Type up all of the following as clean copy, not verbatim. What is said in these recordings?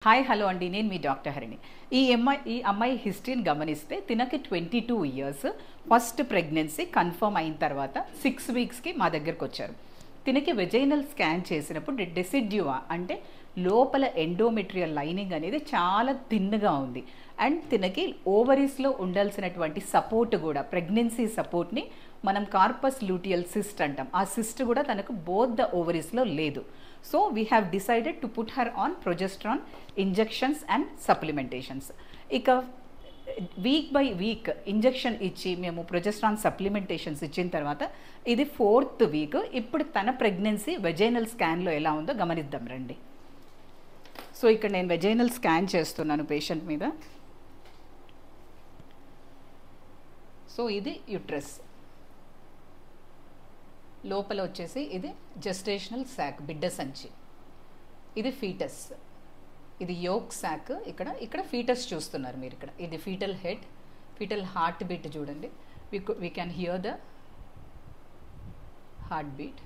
Hi hello అండి, నేను మీ doctor Harini. ఈ అమ్మాయి హిస్టరీని గమనిస్తే తినకి 22 ఇయర్స్, ఫస్ట్ ప్రెగ్నెన్సీ కన్ఫర్మ్ అయిన తర్వాత 6 వీక్స్కి మా దగ్గరకు వచ్చారు. తినకి వెజైనల్ స్కాన్ చేసినప్పుడు డెసిడ్యువా అంటే లోపల ఎండోమెట్రియల్ లైనింగ్ అనేది చాలా థిన్గా ఉంది. అండ్ తినకి ఓవరీస్లో ఉండాల్సినటువంటి సపోర్ట్ కూడా, ప్రెగ్నెన్సీ సపోర్ట్ని మనం కార్పస్ లూటియల్ సిస్ట్ అంటాం, ఆ సిస్ట్ కూడా తనకు బోత్ ద ఓవరీస్లో లేదు. So we have decided to put her on progesterone injections and supplementations. ఇక వీక్ బై వీక్ ఇంజెక్షన్ ఇచ్చి మేము ప్రొజెస్ట్రాన్ సప్లిమెంటేషన్స్ ఇచ్చిన తర్వాత ఇది 4th వీక్. ఇప్పుడు తన ప్రెగ్నెన్సీ వెజైనల్ స్కాన్లో ఎలా ఉందో గమనిద్దాం రండి. సో ఇక్కడ నేను వెజైనల్ స్కాన్ చేస్తున్నాను పేషెంట్ మీద. సో ఇది యుట్రస్, లోపల వచ్చేసి ఇది జెస్టేషనల్ శాక్, బిడ్డ సంచి. ఇది ఫీటస్, ఇది యోక్ శాక్. ఇక్కడ ఫీటస్ చూస్తున్నారు మీరు. ఇక్కడ ఇది foetal head, foetal heart beat చూడండి. We can hear the heart beat.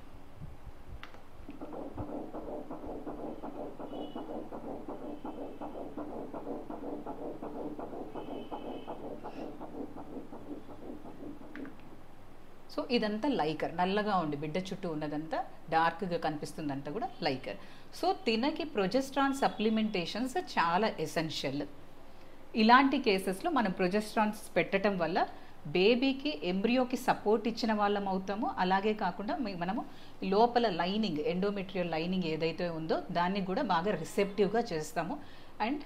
So ఇదంతా లైకర్, నల్లగా ఉండి బిడ్డ చుట్టూ ఉన్నదంతా డార్క్గా కనిపిస్తుందంతా కూడా లైకర్. సో తినకి ప్రొజెస్ట్రాన్ సప్లిమెంటేషన్స్ చాలా ఎసెన్షియల్. ఇలాంటి కేసెస్లో మనం ప్రొజెస్ట్రాన్స్ పెట్టడం వల్ల బేబీకి, ఎంబ్రియోకి సపోర్ట్ ఇచ్చిన వాళ్ళం అవుతాము. అలాగే కాకుండా మనము లోపల లైనింగ్, ఎండోమెట్రియల్ లైనింగ్ ఏదైతే ఉందో దాన్ని కూడా బాగా రిసెప్టివ్గా చేస్తాము. అండ్